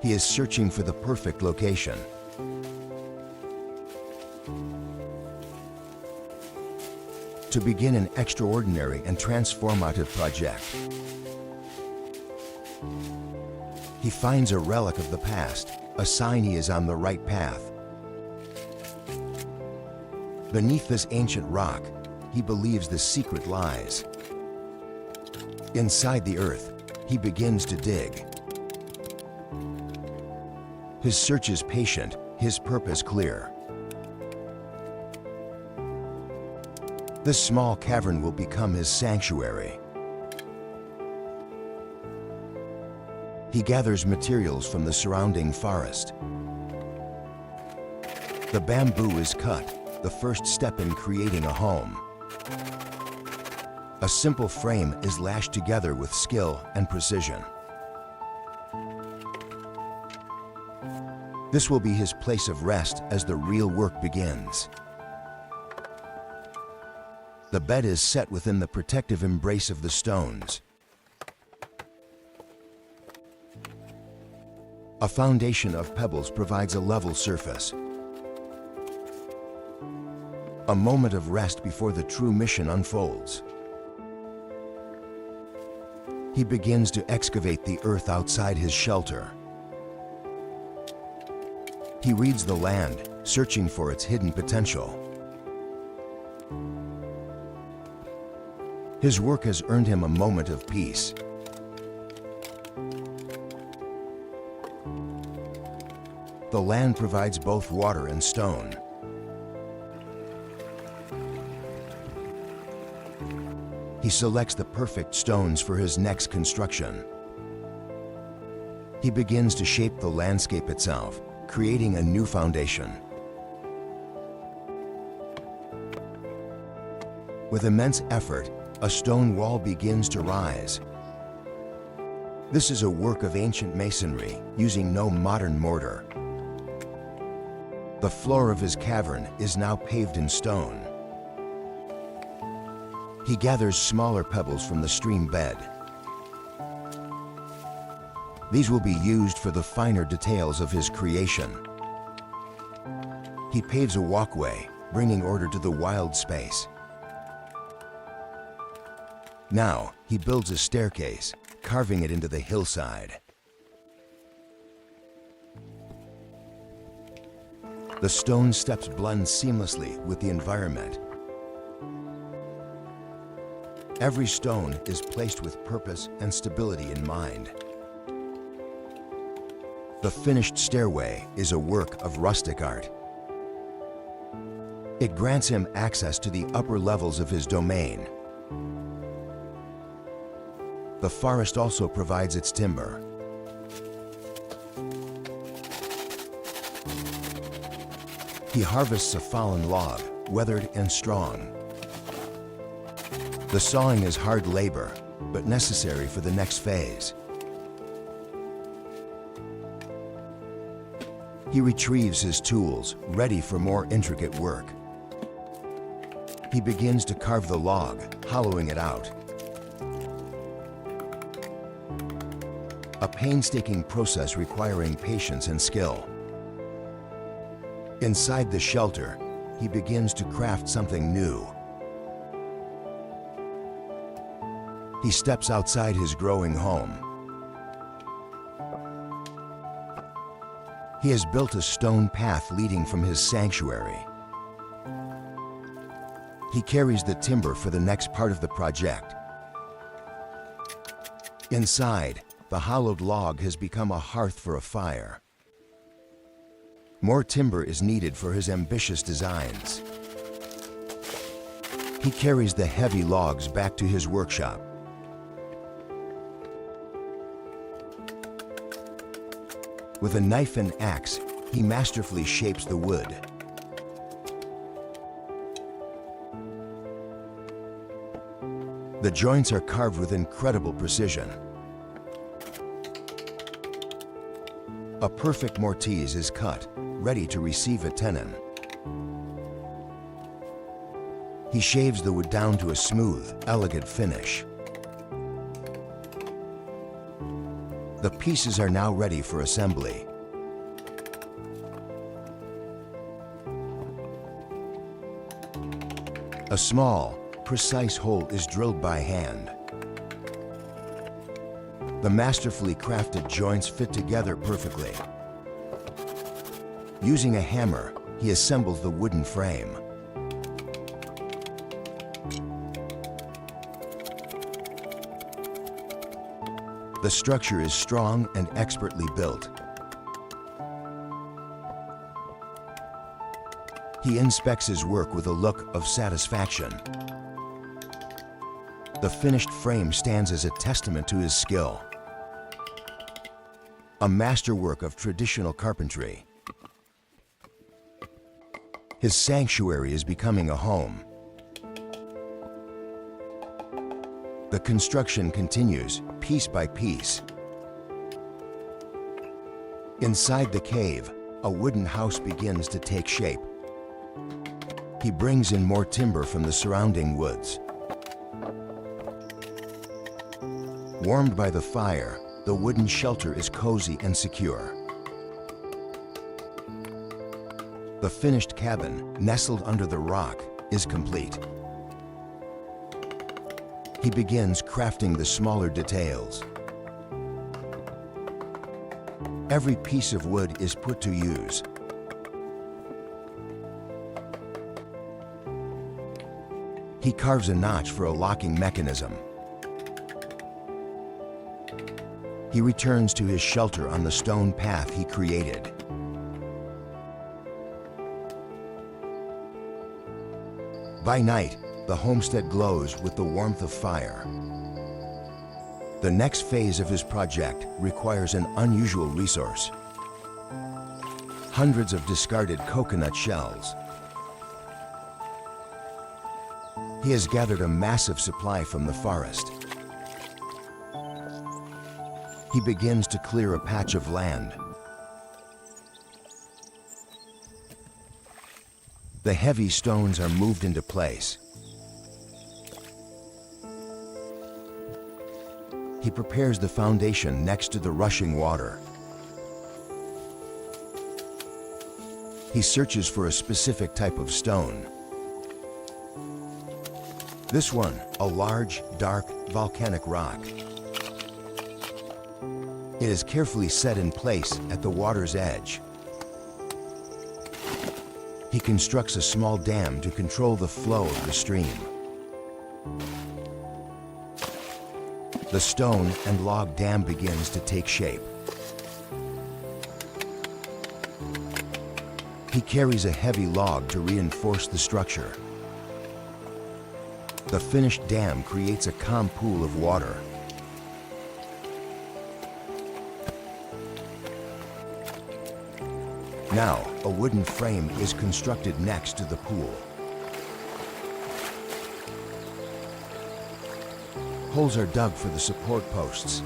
He is searching for the perfect location. To begin an extraordinary and transformative project. He finds a relic of the past, a sign he is on the right path. Beneath this ancient rock, he believes the secret lies. Inside the earth, he begins to dig. His search is patient, his purpose clear. This small cavern will become his sanctuary. He gathers materials from the surrounding forest. The bamboo is cut, the first step in creating a home. A simple frame is lashed together with skill and precision. This will be his place of rest as the real work begins. The bed is set within the protective embrace of the stones. A foundation of pebbles provides a level surface. A moment of rest before the true mission unfolds. He begins to excavate the earth outside his shelter. He reads the land, searching for its hidden potential. His work has earned him a moment of peace. The land provides both water and stone. He selects the perfect stones for his next construction. He begins to shape the landscape itself, creating a new foundation. With immense effort, a stone wall begins to rise. This is a work of ancient masonry, using no modern mortar. The floor of his cavern is now paved in stone. He gathers smaller pebbles from the stream bed. These will be used for the finer details of his creation. He paves a walkway, bringing order to the wild space. Now, he builds a staircase, carving it into the hillside. The stone steps blend seamlessly with the environment. Every stone is placed with purpose and stability in mind. The finished stairway is a work of rustic art. It grants him access to the upper levels of his domain. The forest also provides its timber. He harvests a fallen log, weathered and strong. The sawing is hard labor, but necessary for the next phase. He retrieves his tools, ready for more intricate work. He begins to carve the log, hollowing it out. A painstaking process requiring patience and skill. Inside the shelter, he begins to craft something new. He steps outside his growing home. He has built a stone path leading from his sanctuary. He carries the timber for the next part of the project. Inside, the hollowed log has become a hearth for a fire. More timber is needed for his ambitious designs. He carries the heavy logs back to his workshop. With a knife and axe, he masterfully shapes the wood. The joints are carved with incredible precision. A perfect mortise is cut, ready to receive a tenon. He shaves the wood down to a smooth, elegant finish. The pieces are now ready for assembly. A small, precise hole is drilled by hand. The masterfully crafted joints fit together perfectly. Using a hammer, he assembles the wooden frame. The structure is strong and expertly built. He inspects his work with a look of satisfaction. The finished frame stands as a testament to his skill. A masterwork of traditional carpentry. His sanctuary is becoming a home. The construction continues, piece by piece. Inside the cave, a wooden house begins to take shape. He brings in more timber from the surrounding woods. Warmed by the fire, the wooden shelter is cozy and secure. The finished cabin, nestled under the rock, is complete. He begins crafting the smaller details. Every piece of wood is put to use. He carves a notch for a locking mechanism. He returns to his shelter on the stone path he created. By night, the homestead glows with the warmth of fire. The next phase of his project requires an unusual resource. Hundreds of discarded coconut shells. He has gathered a massive supply from the forest. He begins to clear a patch of land. The heavy stones are moved into place. He prepares the foundation next to the rushing water. He searches for a specific type of stone. This one, a large, dark, volcanic rock. It is carefully set in place at the water's edge. He constructs a small dam to control the flow of the stream. The stone and log dam begins to take shape. He carries a heavy log to reinforce the structure. The finished dam creates a calm pool of water. Now, a wooden frame is constructed next to the pool. Holes are dug for the support posts.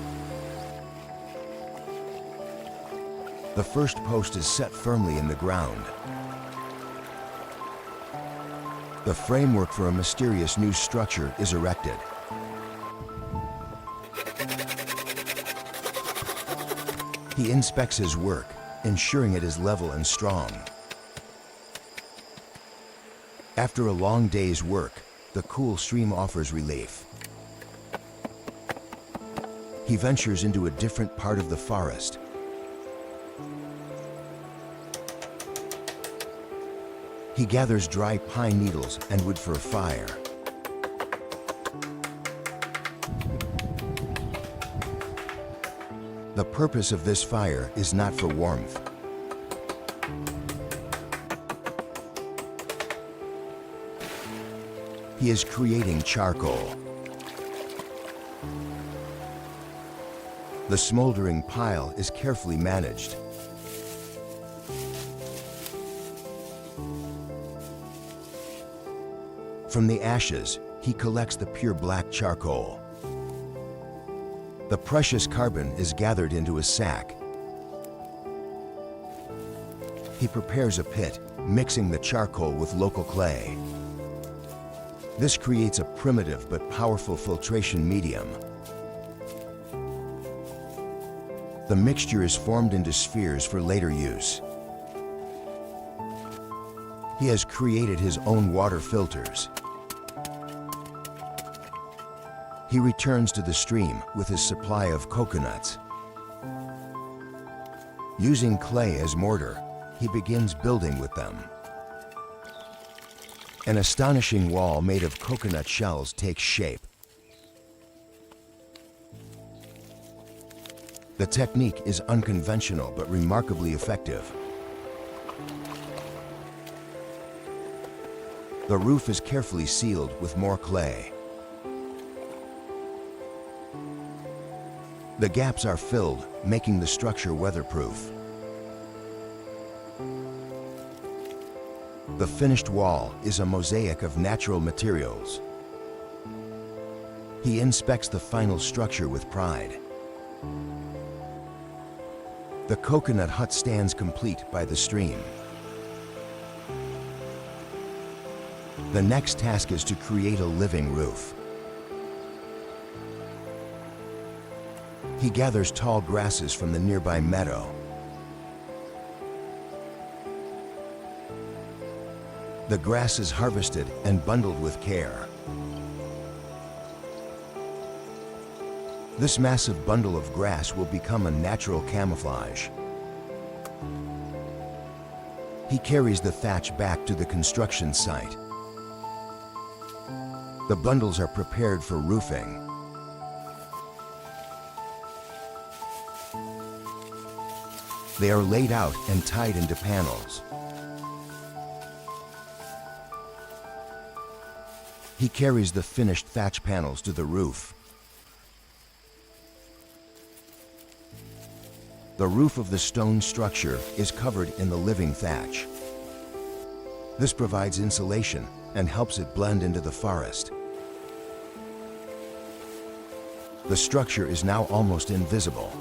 The first post is set firmly in the ground. The framework for a mysterious new structure is erected. He inspects his work, ensuring it is level and strong. After a long day's work, the cool stream offers relief. He ventures into a different part of the forest. He gathers dry pine needles and wood for a fire. The purpose of this fire is not for warmth. He is creating charcoal. The smoldering pile is carefully managed. From the ashes, he collects the pure black charcoal. The precious carbon is gathered into a sack. He prepares a pit, mixing the charcoal with local clay. This creates a primitive but powerful filtration medium. The mixture is formed into spheres for later use. He has created his own water filters. He returns to the stream with his supply of coconuts. Using clay as mortar, he begins building with them. An astonishing wall made of coconut shells takes shape. The technique is unconventional but remarkably effective. The roof is carefully sealed with more clay. The gaps are filled, making the structure weatherproof. The finished wall is a mosaic of natural materials. He inspects the final structure with pride. The coconut hut stands complete by the stream. The next task is to create a living roof. He gathers tall grasses from the nearby meadow. The grass is harvested and bundled with care. This massive bundle of grass will become a natural camouflage. He carries the thatch back to the construction site. The bundles are prepared for roofing. They are laid out and tied into panels. He carries the finished thatch panels to the roof. The roof of the stone structure is covered in the living thatch. This provides insulation and helps it blend into the forest. The structure is now almost invisible.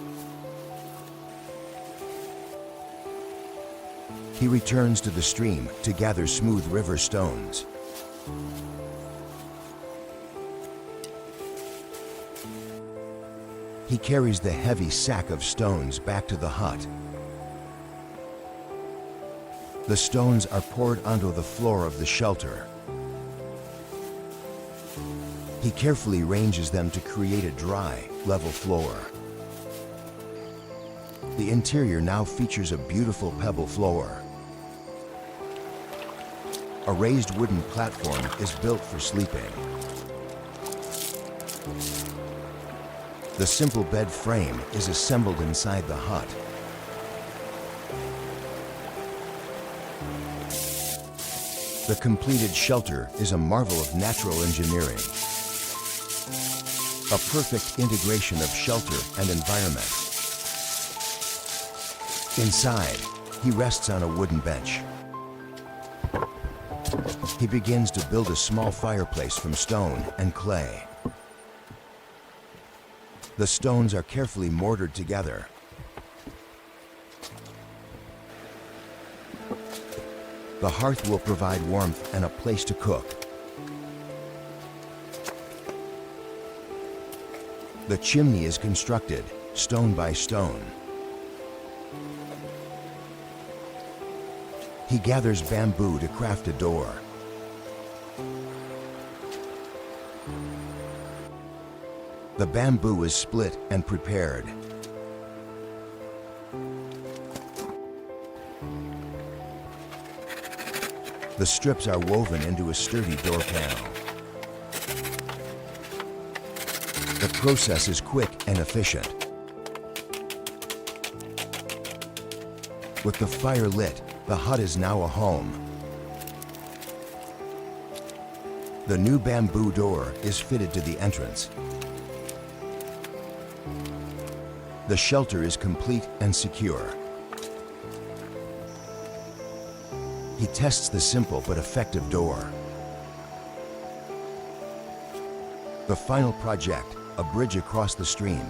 He returns to the stream to gather smooth river stones. He carries the heavy sack of stones back to the hut. The stones are poured onto the floor of the shelter. He carefully arranges them to create a dry, level floor. The interior now features a beautiful pebble floor. A raised wooden platform is built for sleeping. The simple bed frame is assembled inside the hut. The completed shelter is a marvel of natural engineering. A perfect integration of shelter and environment. Inside, he rests on a wooden bench. He begins to build a small fireplace from stone and clay. The stones are carefully mortared together. The hearth will provide warmth and a place to cook. The chimney is constructed, stone by stone. He gathers bamboo to craft a door. The bamboo is split and prepared. The strips are woven into a sturdy door panel. The process is quick and efficient. With the fire lit, the hut is now a home. The new bamboo door is fitted to the entrance. The shelter is complete and secure. He tests the simple but effective door. The final project, a bridge across the stream.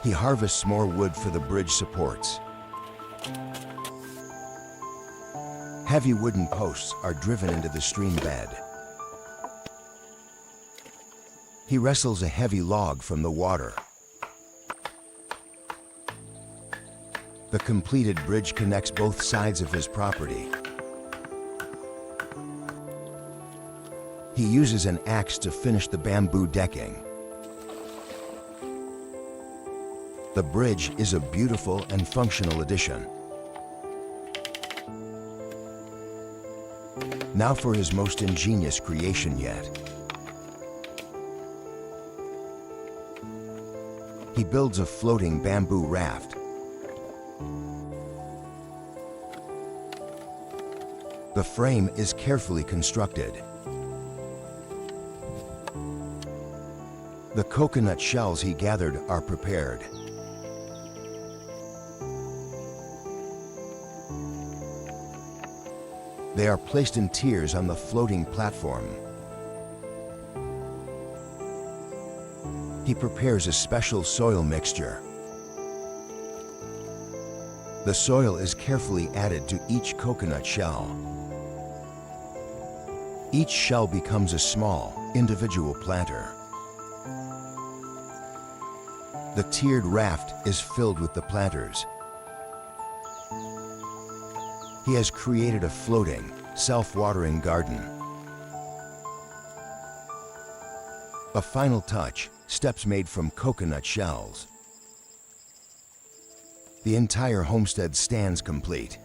He harvests more wood for the bridge supports. Heavy wooden posts are driven into the stream bed. He wrestles a heavy log from the water. The completed bridge connects both sides of his property. He uses an axe to finish the bamboo decking. The bridge is a beautiful and functional addition. Now for his most ingenious creation yet. He builds a floating bamboo raft. The frame is carefully constructed. The coconut shells he gathered are prepared. They are placed in tiers on the floating platform. He prepares a special soil mixture. The soil is carefully added to each coconut shell. Each shell becomes a small, individual planter. The tiered raft is filled with the planters. He has created a floating, self-watering garden. A final touch, steps made from coconut shells. The entire homestead stands complete.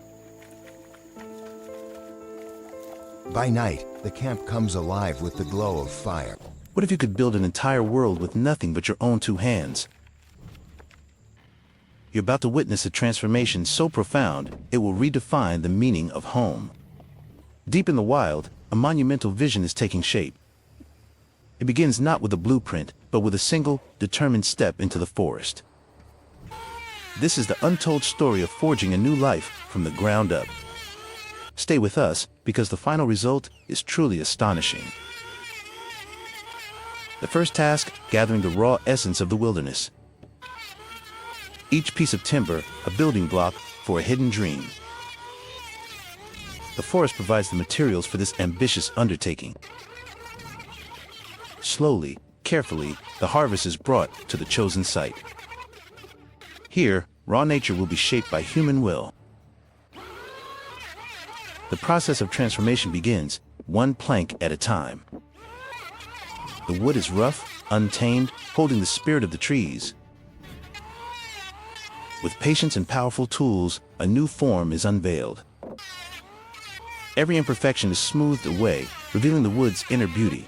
By night, the camp comes alive with the glow of fire. What if you could build an entire world with nothing but your own two hands? You're about to witness a transformation so profound, it will redefine the meaning of home. Deep in the wild, a monumental vision is taking shape. It begins not with a blueprint, but with a single, determined step into the forest. This is the untold story of forging a new life from the ground up. Stay with us, because the final result is truly astonishing. The first task, gathering the raw essence of the wilderness. Each piece of timber, a building block for a hidden dream. The forest provides the materials for this ambitious undertaking. Slowly, carefully, the harvest is brought to the chosen site. Here, raw nature will be shaped by human will. The process of transformation begins, one plank at a time. The wood is rough, untamed, holding the spirit of the trees. With patience and powerful tools, a new form is unveiled. Every imperfection is smoothed away, revealing the wood's inner beauty.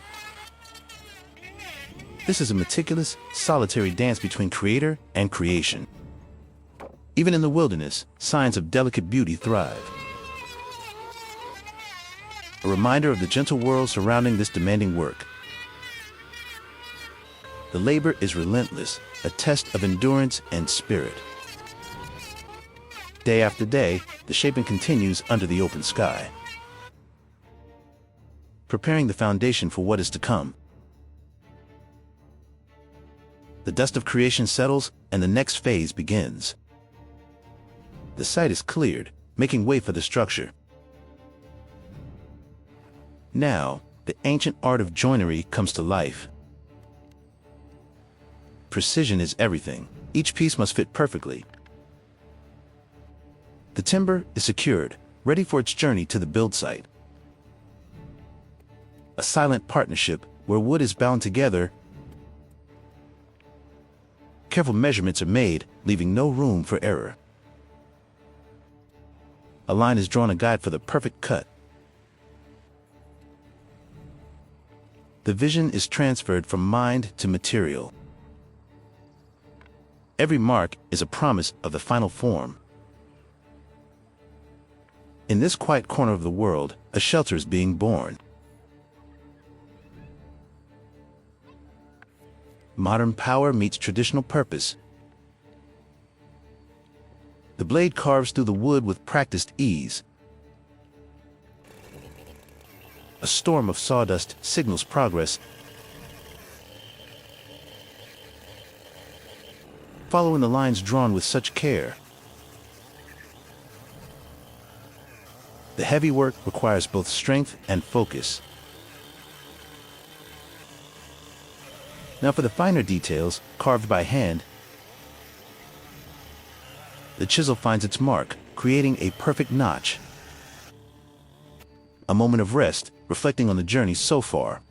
This is a meticulous, solitary dance between creator and creation. Even in the wilderness, signs of delicate beauty thrive. A reminder of the gentle world surrounding this demanding work. The labor is relentless, a test of endurance and spirit. Day after day, the shaping continues under the open sky, preparing the foundation for what is to come. The dust of creation settles, and the next phase begins. The site is cleared, making way for the structure. Now, the ancient art of joinery comes to life. Precision is everything. Each piece must fit perfectly. The timber is secured, ready for its journey to the build site. A silent partnership where wood is bound together. Careful measurements are made, leaving no room for error. A line is drawn, a guide for the perfect cut. The vision is transferred from mind to material. Every mark is a promise of the final form. In this quiet corner of the world, a shelter is being born. Modern power meets traditional purpose. The blade carves through the wood with practiced ease. A storm of sawdust signals progress. Following the lines drawn with such care. The heavy work requires both strength and focus. Now for the finer details, carved by hand, the chisel finds its mark, creating a perfect notch. A moment of rest, reflecting on the journey so far.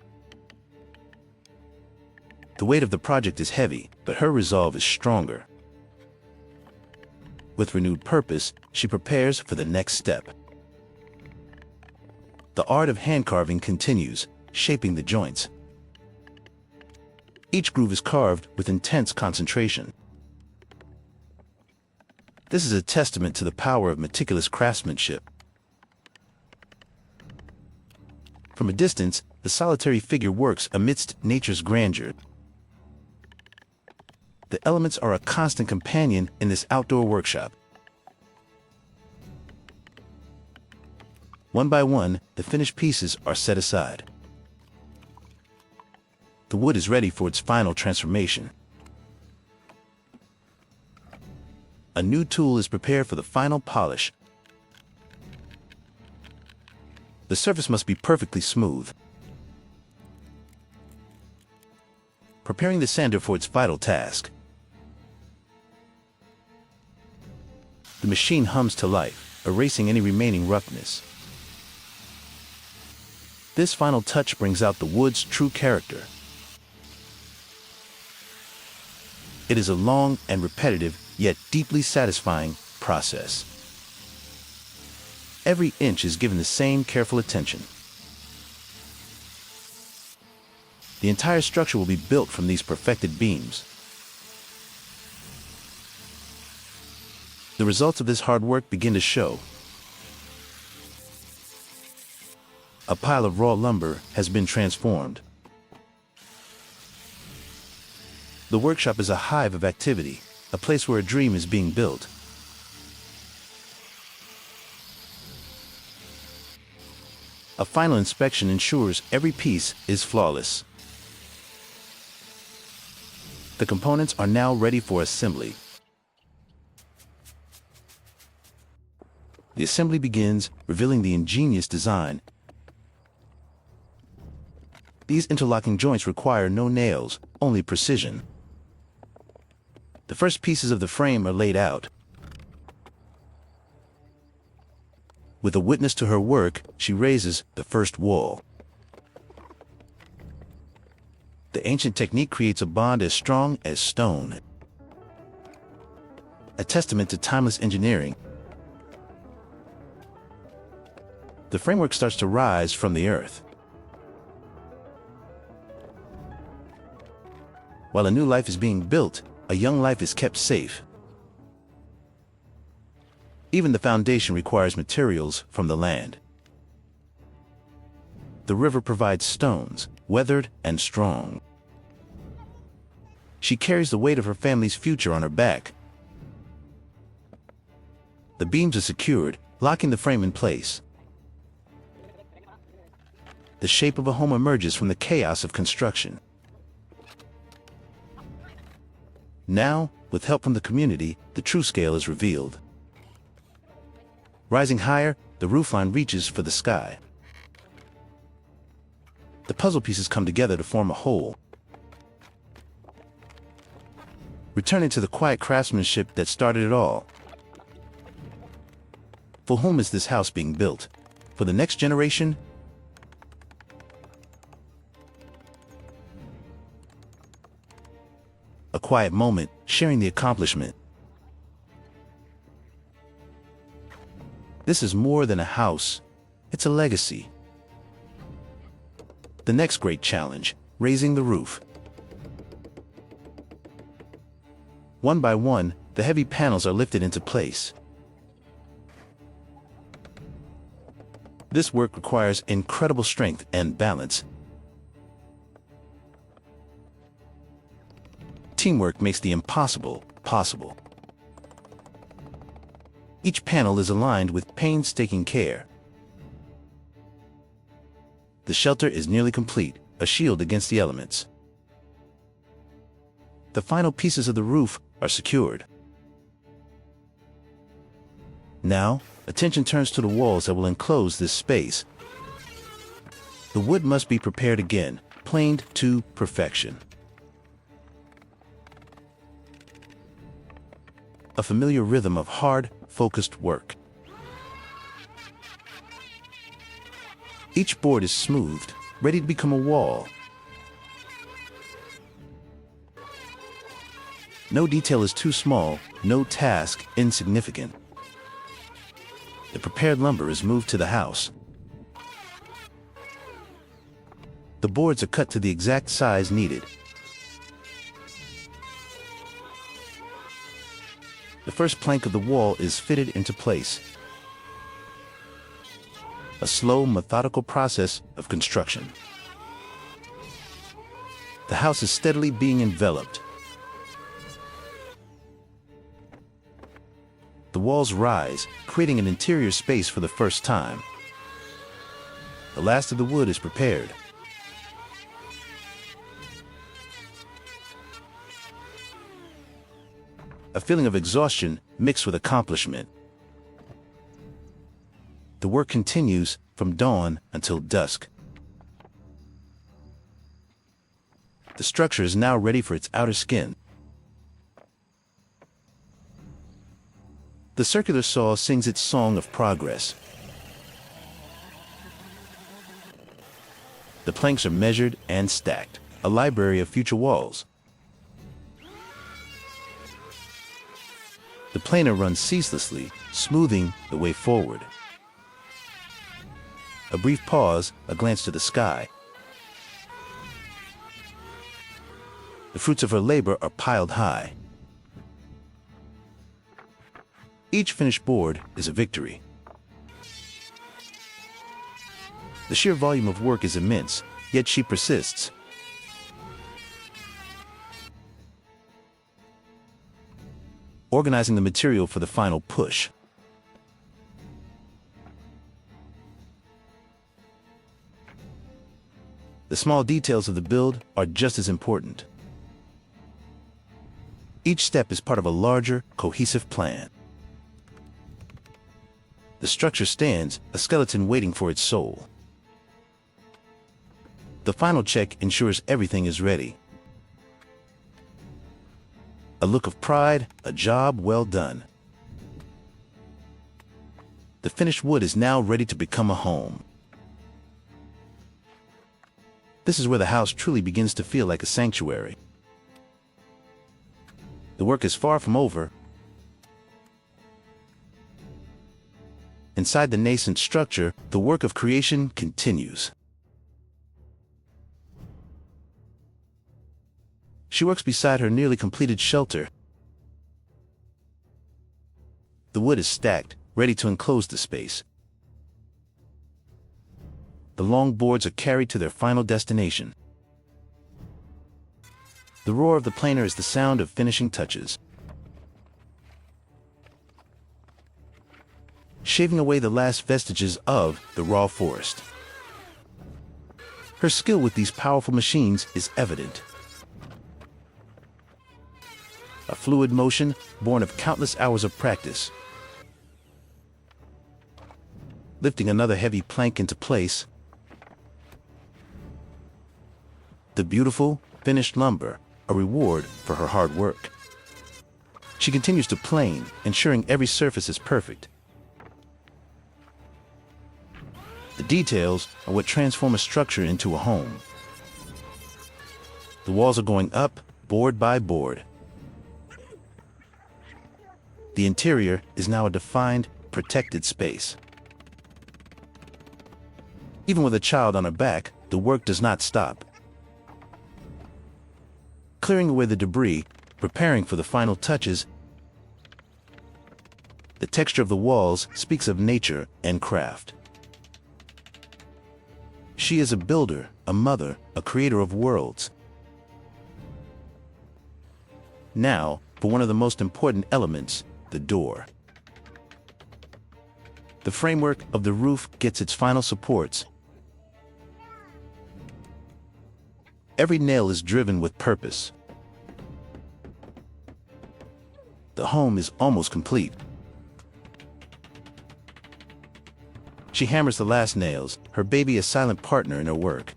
The weight of the project is heavy, but her resolve is stronger. With renewed purpose, she prepares for the next step. The art of hand carving continues, shaping the joints. Each groove is carved with intense concentration. This is a testament to the power of meticulous craftsmanship. From a distance, the solitary figure works amidst nature's grandeur. The elements are a constant companion in this outdoor workshop. One by one, the finished pieces are set aside. The wood is ready for its final transformation. A new tool is prepared for the final polish. The surface must be perfectly smooth. Preparing the sander for its vital task. The machine hums to life, erasing any remaining roughness. This final touch brings out the wood's true character. It is a long and repetitive, yet deeply satisfying process. Every inch is given the same careful attention. The entire structure will be built from these perfected beams. The results of this hard work begin to show. A pile of raw lumber has been transformed. The workshop is a hive of activity, a place where a dream is being built. A final inspection ensures every piece is flawless. The components are now ready for assembly. The assembly begins, revealing the ingenious design. These interlocking joints require no nails, only precision. The first pieces of the frame are laid out. With a witness to her work, she raises the first wall. The ancient technique creates a bond as strong as stone. A testament to timeless engineering. The framework starts to rise from the earth. While a new life is being built, a young life is kept safe. Even the foundation requires materials from the land. The river provides stones, weathered and strong. She carries the weight of her family's future on her back. The beams are secured, locking the frame in place. The shape of a home emerges from the chaos of construction. Now, with help from the community, the true scale is revealed. Rising higher, the roofline reaches for the sky. The puzzle pieces come together to form a whole. Returning to the quiet craftsmanship that started it all. For whom is this house being built? For the next generation? A quiet moment, sharing the accomplishment. This is more than a house, it's a legacy. The next great challenge, raising the roof. One by one, the heavy panels are lifted into place. This work requires incredible strength and balance. Teamwork makes the impossible possible. Each panel is aligned with painstaking care. The shelter is nearly complete, a shield against the elements. The final pieces of the roof are secured. Now, attention turns to the walls that will enclose this space. The wood must be prepared again, planed to perfection. a familiar rhythm of hard, focused work. Each board is smoothed, ready to become a wall. No detail is too small, no task insignificant. The prepared lumber is moved to the house. The boards are cut to the exact size needed. The first plank of the wall is fitted into place. A slow, methodical process of construction. The house is steadily being enveloped. The walls rise, creating an interior space for the first time. The last of the wood is prepared. A feeling of exhaustion mixed with accomplishment. The work continues from dawn until dusk. The structure is now ready for its outer skin. The circular saw sings its song of progress. The planks are measured and stacked, a library of future walls. The planer runs ceaselessly, smoothing the way forward. A brief pause, a glance to the sky. The fruits of her labor are piled high. Each finished board is a victory. The sheer volume of work is immense, yet she persists. Organizing the material for the final push. The small details of the build are just as important. Each step is part of a larger, cohesive plan. The structure stands, a skeleton waiting for its soul. The final check ensures everything is ready. A look of pride, a job well done. The finished wood is now ready to become a home. This is where the house truly begins to feel like a sanctuary. The work is far from over. Inside the nascent structure, the work of creation continues. She works beside her nearly completed shelter. The wood is stacked, ready to enclose the space. The long boards are carried to their final destination. The roar of the planer is the sound of finishing touches. Shaving away the last vestiges of the raw forest. Her skill with these powerful machines is evident. A fluid motion born of countless hours of practice. Lifting another heavy plank into place. The beautiful, finished lumber, a reward for her hard work. She continues to plane, ensuring every surface is perfect. The details are what transform a structure into a home. The walls are going up, board by board. The interior is now a defined, protected space. Even with a child on her back, the work does not stop. Clearing away the debris, preparing for the final touches, the texture of the walls speaks of nature and craft. She is a builder, a mother, a creator of worlds. Now, for one of the most important elements, the door. The framework of the roof gets its final supports. Every nail is driven with purpose. The home is almost complete. She hammers the last nails, her baby a silent partner in her work.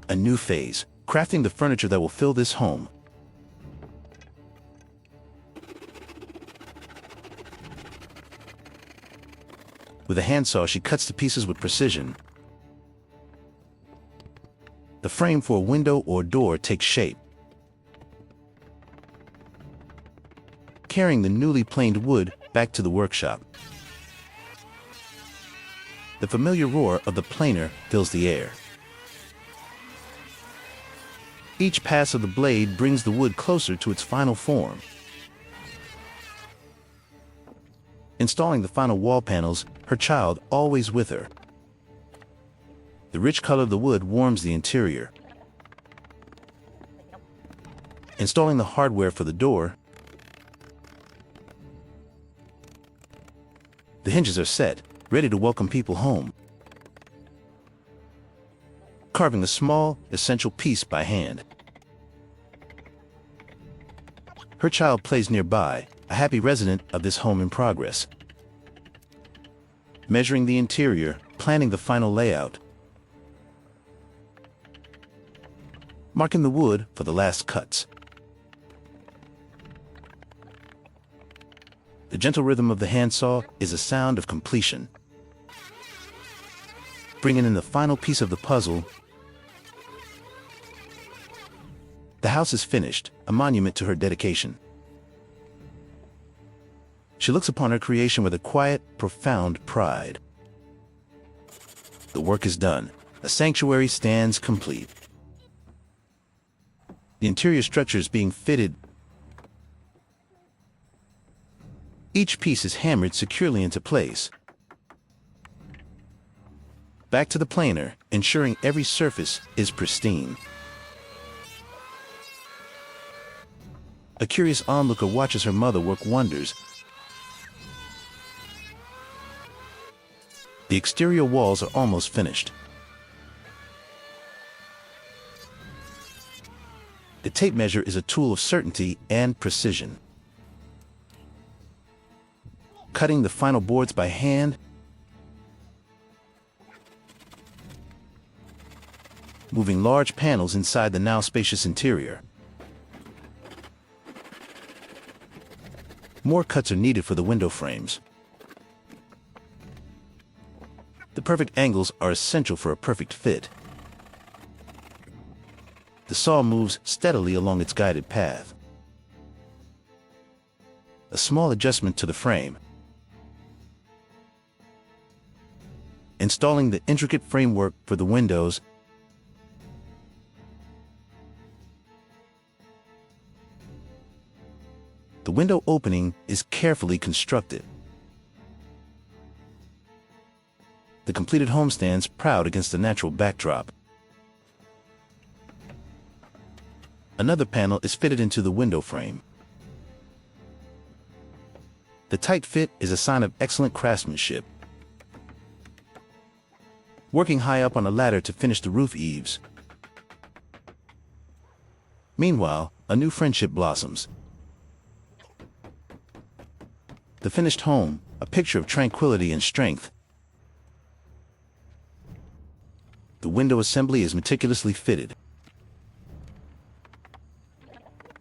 A new phase, crafting the furniture that will fill this home. With a handsaw, she cuts to pieces with precision. The frame for a window or door takes shape. Carrying the newly planed wood back to the workshop. The familiar roar of the planer fills the air. Each pass of the blade brings the wood closer to its final form. Installing the final wall panels, her child always with her. The rich color of the wood warms the interior. Installing the hardware for the door, the hinges are set, ready to welcome people home. Carving a small, essential piece by hand. Her child plays nearby, a happy resident of this home in progress. Measuring the interior, planning the final layout. Marking the wood for the last cuts. The gentle rhythm of the handsaw is a sound of completion. Bringing in the final piece of the puzzle, the house is finished, a monument to her dedication. She looks upon her creation with a quiet, profound pride. The work is done. A sanctuary stands complete. The interior structure is being fitted. Each piece is hammered securely into place. Back to the planer, ensuring every surface is pristine. A curious onlooker watches her mother work wonders. The exterior walls are almost finished. The tape measure is a tool of certainty and precision. Cutting the final boards by hand, moving large panels inside the now spacious interior. More cuts are needed for the window frames. The perfect angles are essential for a perfect fit. The saw moves steadily along its guided path. A small adjustment to the frame. Installing the intricate framework for the windows. The window opening is carefully constructed. The completed home stands proud against the natural backdrop. Another panel is fitted into the window frame. The tight fit is a sign of excellent craftsmanship. Working high up on a ladder to finish the roof eaves. Meanwhile, a new friendship blossoms. The finished home, a picture of tranquility and strength. The window assembly is meticulously fitted.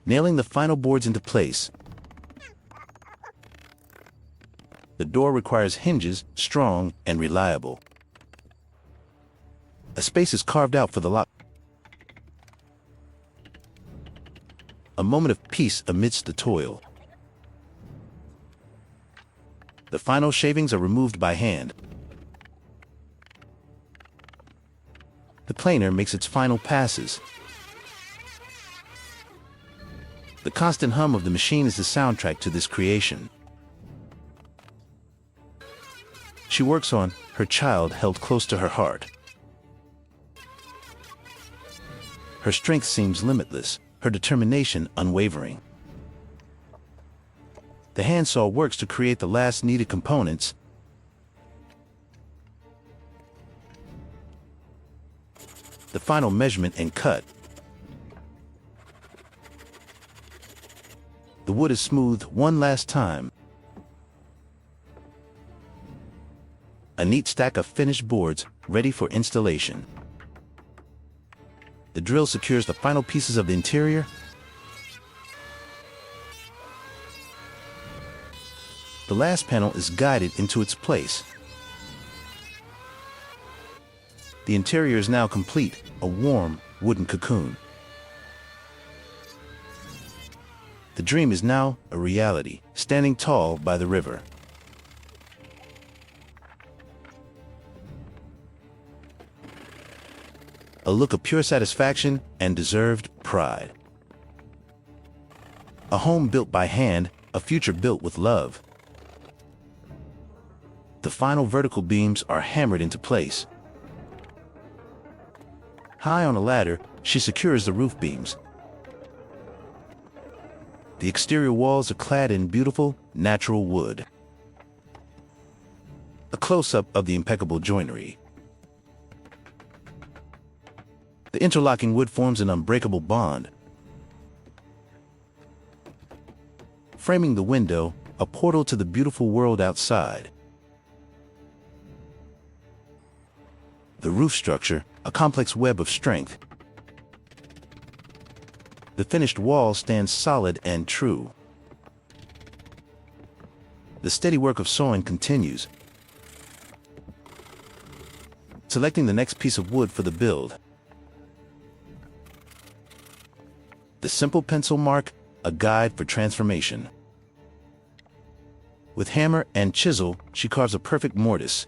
Nailing the final boards into place. The door requires hinges, strong and reliable. A space is carved out for the lock. A moment of peace amidst the toil. The final shavings are removed by hand. The planer makes its final passes. The constant hum of the machine is the soundtrack to this creation. She works on her child held close to her heart. Her strength seems limitless, her determination unwavering. The handsaw works to create the last needed components. The final measurement and cut. The wood is smoothed one last time. A neat stack of finished boards ready for installation. The drill secures the final pieces of the interior. The last panel is guided into its place. The interior is now complete, a warm, wooden cocoon. The dream is now a reality, standing tall by the river. A look of pure satisfaction and deserved pride. A home built by hand, a future built with love. The final vertical beams are hammered into place. High on a ladder, she secures the roof beams. The exterior walls are clad in beautiful, natural wood. A close-up of the impeccable joinery. The interlocking wood forms an unbreakable bond. Framing the window, a portal to the beautiful world outside. The roof structure, a complex web of strength. The finished wall stands solid and true. The steady work of sewing continues, selecting the next piece of wood for the build. The simple pencil mark, a guide for transformation. With hammer and chisel, she carves a perfect mortise,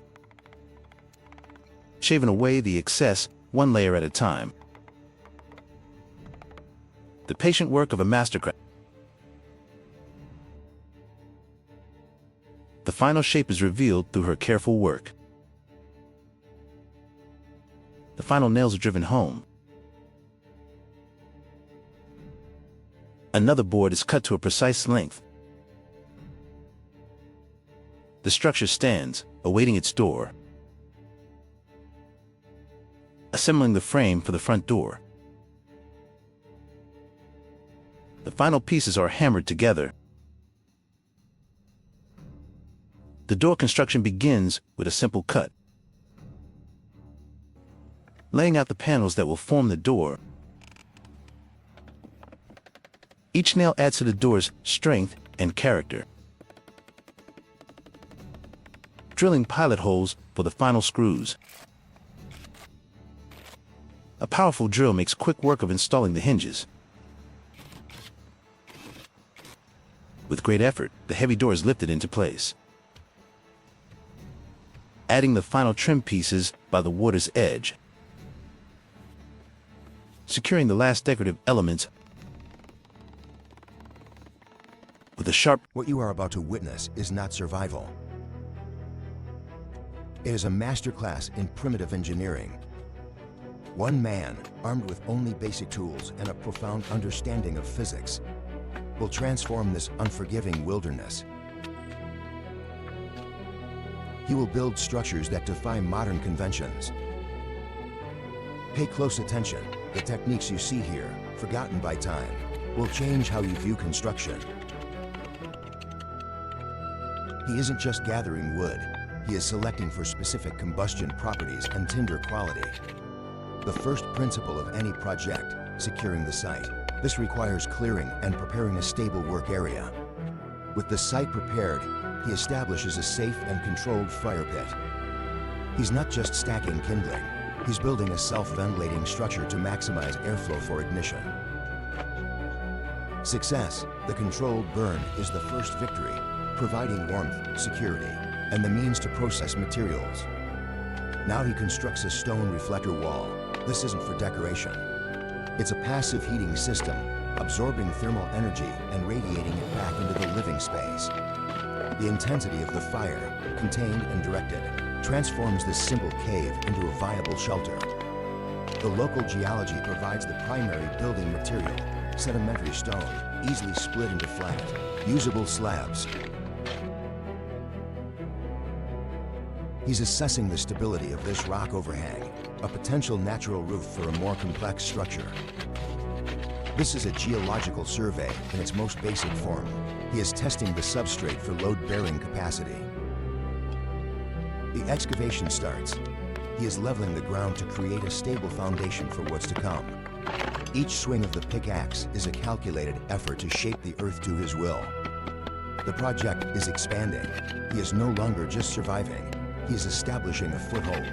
shaving away the excess, one layer at a time. The patient work of a mastercraft. The final shape is revealed through her careful work. The final nails are driven home. Another board is cut to a precise length. The structure stands, awaiting its door. Assembling the frame for the front door. The final pieces are hammered together. The door construction begins with a simple cut, laying out the panels that will form the door. Each nail adds to the door's strength and character. Drilling pilot holes for the final screws. A powerful drill makes quick work of installing the hinges. With great effort, the heavy door is lifted into place. Adding the final trim pieces by the water's edge. Securing the last decorative elements with a sharp... What you are about to witness is not survival. It is a masterclass in primitive engineering. One man, armed with only basic tools and a profound understanding of physics, will transform this unforgiving wilderness. He will build structures that defy modern conventions. Pay close attention. The techniques you see here, forgotten by time, will change how you view construction. He isn't just gathering wood. He is selecting for specific combustion properties and tinder quality. The first principle of any project, securing the site. This requires clearing and preparing a stable work area. With the site prepared, he establishes a safe and controlled fire pit. He's not just stacking kindling, he's building a self-ventilating structure to maximize airflow for ignition. Success, the controlled burn, is the first victory, providing warmth, security, and the means to process materials. Now he constructs a stone reflector wall. This isn't for decoration. It's a passive heating system, absorbing thermal energy and radiating it back into the living space. The intensity of the fire, contained and directed, transforms this simple cave into a viable shelter. The local geology provides the primary building material, sedimentary stone, easily split into flat, usable slabs. He's assessing the stability of this rock overhang, a potential natural roof for a more complex structure. This is a geological survey in its most basic form. He is testing the substrate for load-bearing capacity. The excavation starts. He is leveling the ground to create a stable foundation for what's to come. Each swing of the pickaxe is a calculated effort to shape the earth to his will. The project is expanding. He is no longer just surviving. He is establishing a foothold.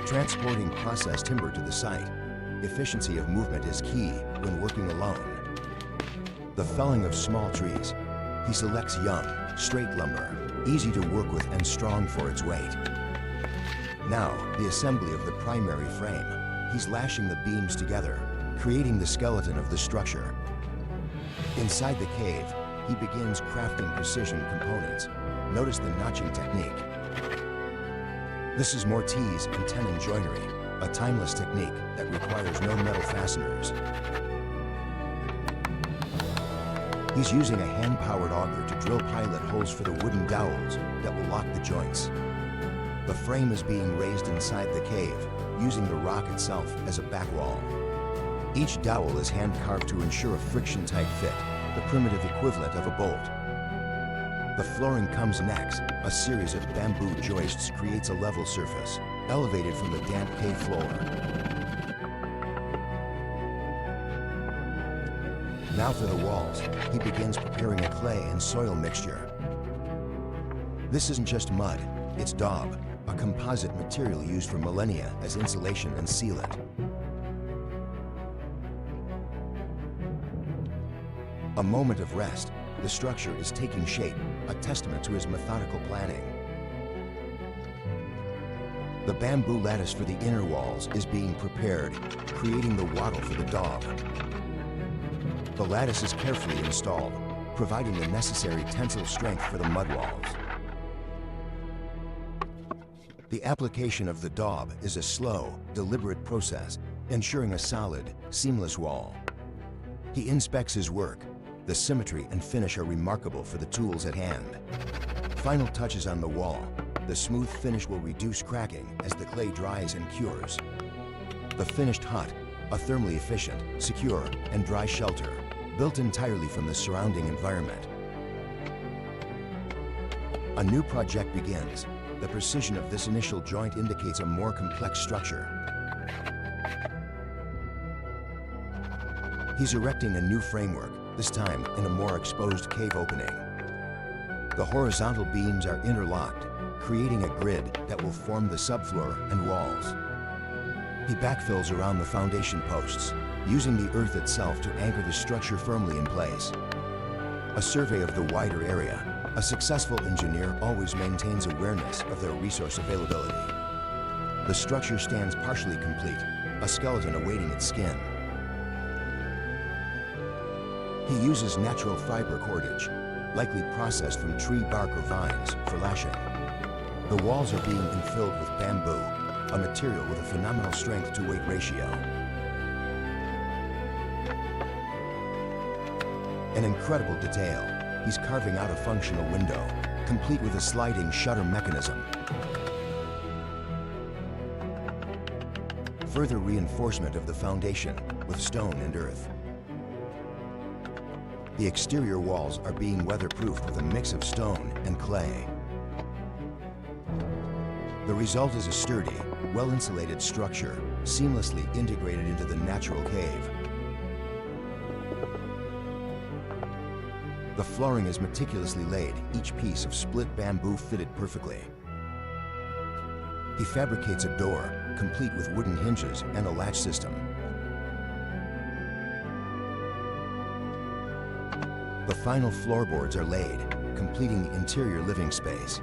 Transporting processed timber to the site, efficiency of movement is key when working alone. The felling of small trees. He selects young, straight lumber, easy to work with and strong for its weight. Now, the assembly of the primary frame. He's lashing the beams together, creating the skeleton of the structure. Inside the cave, he begins crafting precision components. Notice the notching technique. This is mortise and tenon joinery, a timeless technique that requires no metal fasteners. He's using a hand-powered auger to drill pilot holes for the wooden dowels that will lock the joints. The frame is being raised inside the cave, using the rock itself as a back wall. Each dowel is hand-carved to ensure a friction-tight fit, the primitive equivalent of a bolt. The flooring comes next. A series of bamboo joists creates a level surface, elevated from the damp cave floor. Now for the walls, he begins preparing a clay and soil mixture. This isn't just mud, it's daub, a composite material used for millennia as insulation and sealant. A moment of rest, the structure is taking shape, a testament to his methodical planning. The bamboo lattice for the inner walls is being prepared, creating the wattle for the daub. The lattice is carefully installed, providing the necessary tensile strength for the mud walls. The application of the daub is a slow, deliberate process, ensuring a solid, seamless wall. He inspects his work. The symmetry and finish are remarkable for the tools at hand. Final touches on the wall. The smooth finish will reduce cracking as the clay dries and cures. The finished hut, a thermally efficient, secure, and dry shelter, built entirely from the surrounding environment. A new project begins. The precision of this initial joint indicates a more complex structure. He's erecting a new framework, this time in a more exposed cave opening. The horizontal beams are interlocked, creating a grid that will form the subfloor and walls. He backfills around the foundation posts, using the earth itself to anchor the structure firmly in place. A survey of the wider area. A successful engineer always maintains awareness of their resource availability. The structure stands partially complete, a skeleton awaiting its skin. He uses natural fiber cordage, likely processed from tree bark or vines, for lashing. The walls are being infilled with bamboo, a material with a phenomenal strength-to-weight ratio. An incredible detail. He's carving out a functional window, complete with a sliding shutter mechanism. Further reinforcement of the foundation with stone and earth. The exterior walls are being weatherproofed with a mix of stone and clay. The result is a sturdy, well-insulated structure, seamlessly integrated into the natural cave. The flooring is meticulously laid, each piece of split bamboo fitted perfectly. He fabricates a door, complete with wooden hinges and a latch system. The final floorboards are laid, completing the interior living space.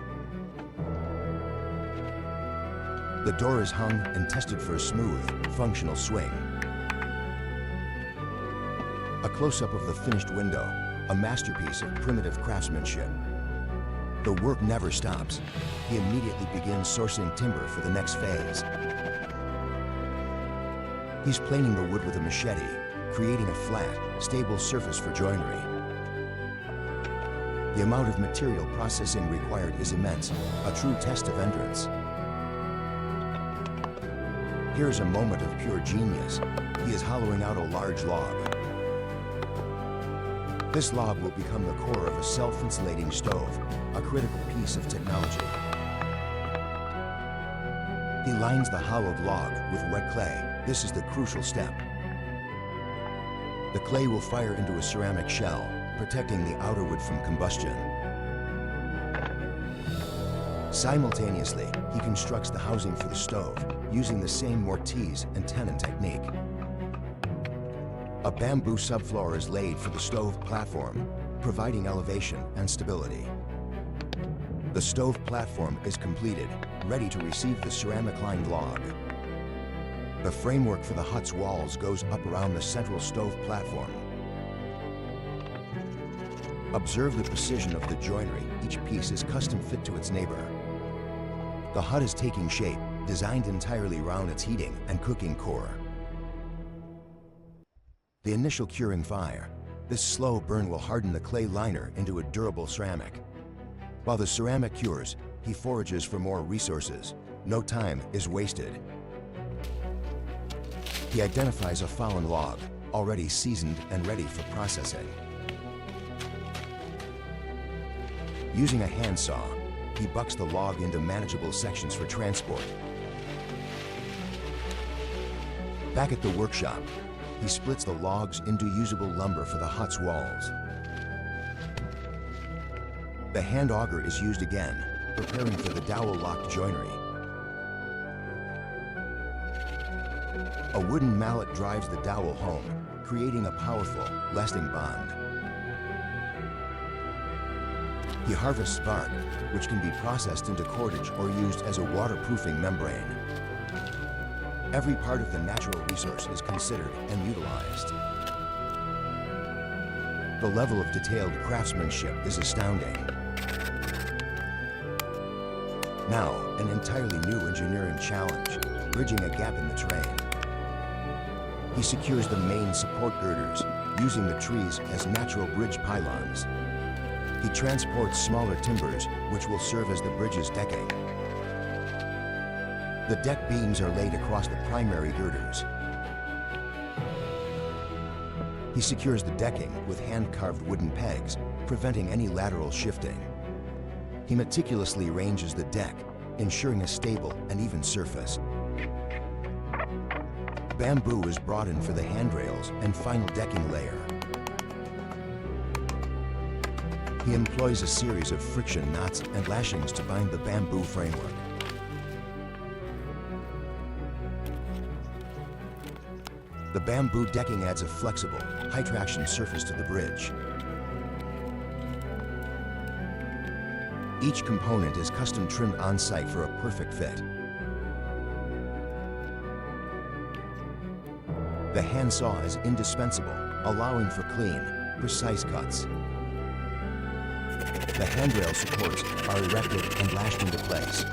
The door is hung and tested for a smooth, functional swing. A close-up of the finished window, a masterpiece of primitive craftsmanship. The work never stops. He immediately begins sourcing timber for the next phase. He's planing the wood with a machete, creating a flat, stable surface for joinery. The amount of material processing required is immense, a true test of endurance. Here's a moment of pure genius. He is hollowing out a large log. This log will become the core of a self-insulating stove, a critical piece of technology. He lines the hollowed log with wet clay. This is the crucial step. The clay will fire into a ceramic shell, protecting the outer wood from combustion. Simultaneously, he constructs the housing for the stove, using the same mortise and tenon technique. A bamboo subfloor is laid for the stove platform, providing elevation and stability. The stove platform is completed, ready to receive the ceramic-lined log. The framework for the hut's walls goes up around the central stove platform. Observe the precision of the joinery. Each piece is custom fit to its neighbor. The hut is taking shape, designed entirely around its heating and cooking core. The initial curing fire. This slow burn will harden the clay liner into a durable ceramic. While the ceramic cures, he forages for more resources. No time is wasted. He identifies a fallen log, already seasoned and ready for processing. Using a handsaw, he bucks the log into manageable sections for transport. Back at the workshop, he splits the logs into usable lumber for the hut's walls. The hand auger is used again, preparing for the dowel-locked joinery. A wooden mallet drives the dowel home, creating a powerful, lasting bond. He harvests bark, which can be processed into cordage or used as a waterproofing membrane. Every part of the natural resource is considered and utilized. The level of detailed craftsmanship is astounding. Now, an entirely new engineering challenge, bridging a gap in the terrain. He secures the main support girders, using the trees as natural bridge pylons. He transports smaller timbers, which will serve as the bridge's decking. The deck beams are laid across the primary girders. He secures the decking with hand-carved wooden pegs, preventing any lateral shifting. He meticulously arranges the deck, ensuring a stable and even surface. Bamboo is brought in for the handrails and final decking layer. He employs a series of friction knots and lashings to bind the bamboo framework. The bamboo decking adds a flexible, high-traction surface to the bridge. Each component is custom trimmed on-site for a perfect fit. The handsaw is indispensable, allowing for clean, precise cuts. The handrail supports are erected and lashed into place.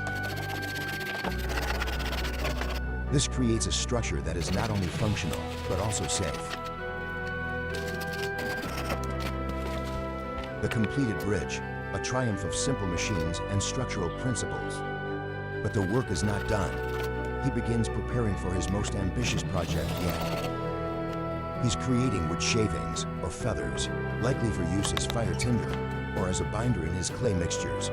This creates a structure that is not only functional, but also safe. The completed bridge, a triumph of simple machines and structural principles. But the work is not done. He begins preparing for his most ambitious project yet. He's creating wood shavings or feathers, likely for use as fire tinder or as a binder in his clay mixtures.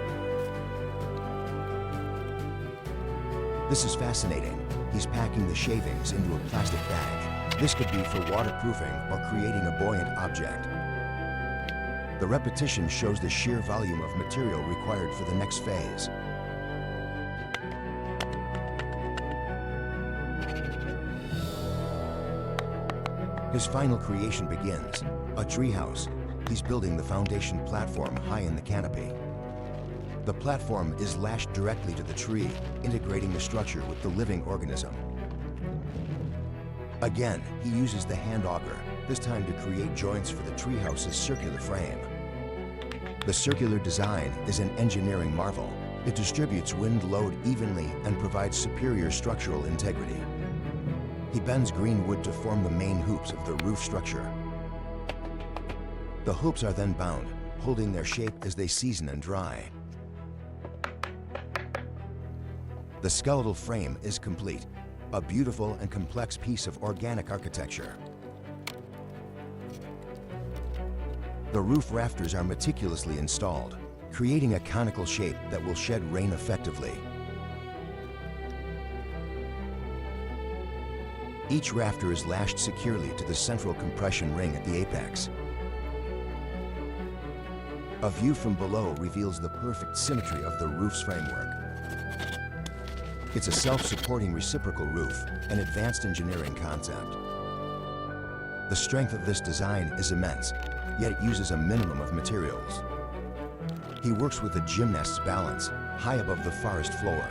This is fascinating. He's packing the shavings into a plastic bag. This could be for waterproofing or creating a buoyant object. The repetition shows the sheer volume of material required for the next phase. His final creation begins, a treehouse. He's building the foundation platform high in the canopy. The platform is lashed directly to the tree, integrating the structure with the living organism. Again, he uses the hand auger, this time to create joints for the treehouse's circular frame. The circular design is an engineering marvel. It distributes wind load evenly and provides superior structural integrity. He bends green wood to form the main hoops of the roof structure. The hoops are then bound, holding their shape as they season and dry. The skeletal frame is complete, a beautiful and complex piece of organic architecture. The roof rafters are meticulously installed, creating a conical shape that will shed rain effectively. Each rafter is lashed securely to the central compression ring at the apex. A view from below reveals the perfect symmetry of the roof's framework. It's a self-supporting reciprocal roof, an advanced engineering concept. The strength of this design is immense, yet it uses a minimum of materials. He works with a gymnast's balance, high above the forest floor.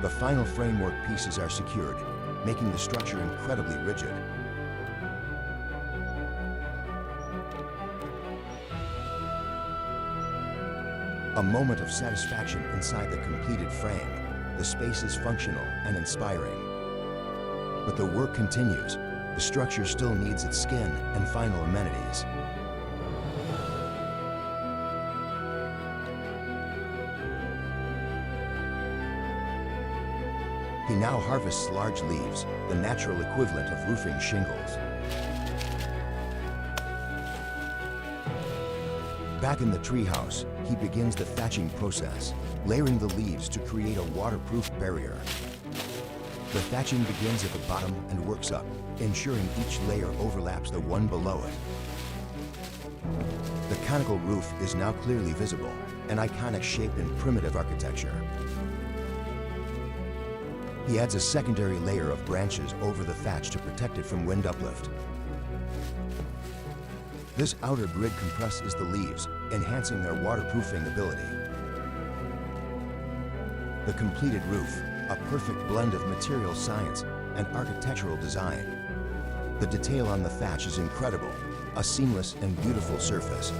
The final framework pieces are secured, making the structure incredibly rigid. A moment of satisfaction inside the completed frame. The space is functional and inspiring. But the work continues. The structure still needs its skin and final amenities. He now harvests large leaves, the natural equivalent of roofing shingles. Back in the treehouse, he begins the thatching process, layering the leaves to create a waterproof barrier. The thatching begins at the bottom and works up, ensuring each layer overlaps the one below it. The conical roof is now clearly visible, an iconic shape in primitive architecture. He adds a secondary layer of branches over the thatch to protect it from wind uplift. This outer grid compresses the leaves, enhancing their waterproofing ability. The completed roof, a perfect blend of material science and architectural design. The detail on the thatch is incredible, a seamless and beautiful surface.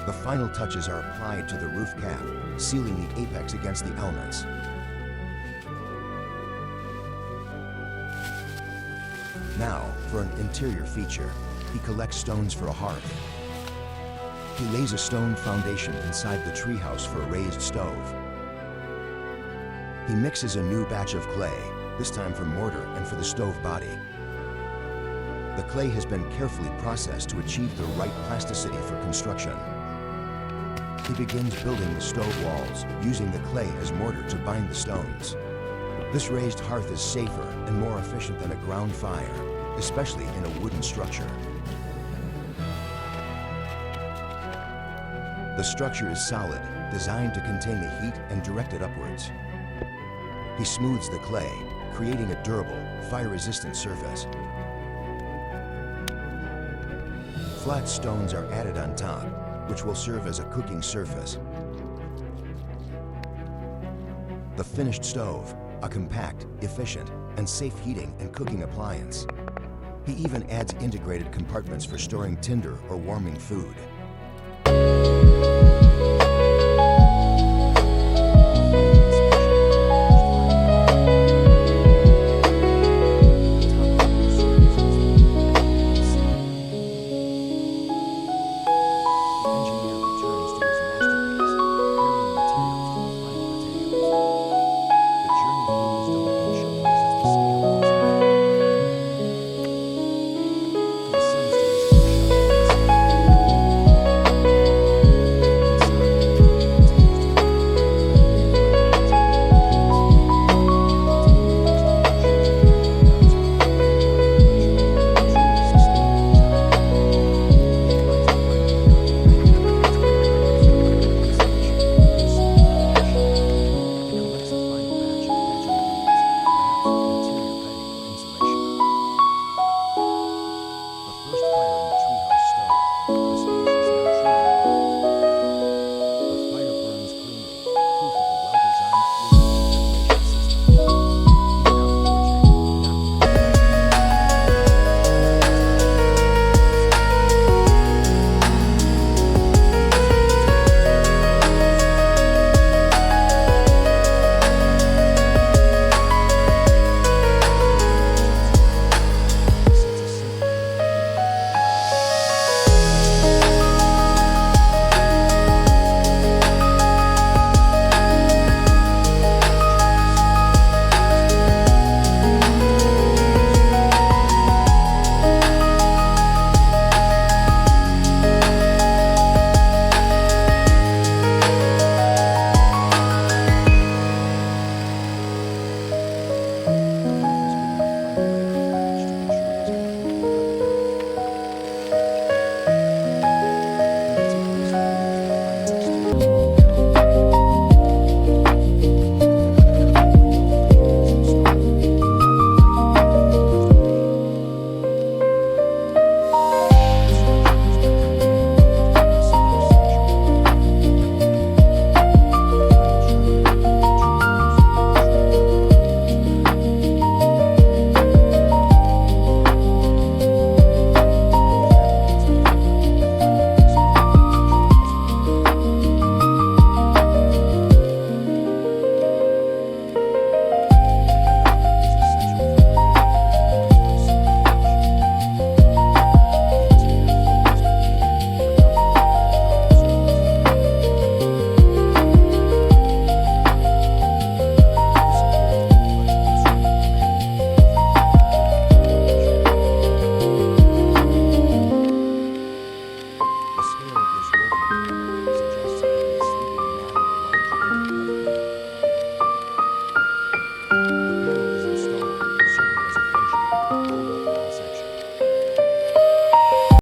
The final touches are applied to the roof cap, sealing the apex against the elements. Now, for an interior feature, he collects stones for a hearth. He lays a stone foundation inside the treehouse for a raised stove. He mixes a new batch of clay, this time for mortar and for the stove body. The clay has been carefully processed to achieve the right plasticity for construction. He begins building the stove walls, using the clay as mortar to bind the stones. This raised hearth is safer and more efficient than a ground fire, especially in a wooden structure. The structure is solid, designed to contain the heat and direct it upwards. He smooths the clay, creating a durable, fire-resistant surface. Flat stones are added on top, which will serve as a cooking surface. The finished stove, a compact, efficient, and safe heating and cooking appliance. He even adds integrated compartments for storing tinder or warming food.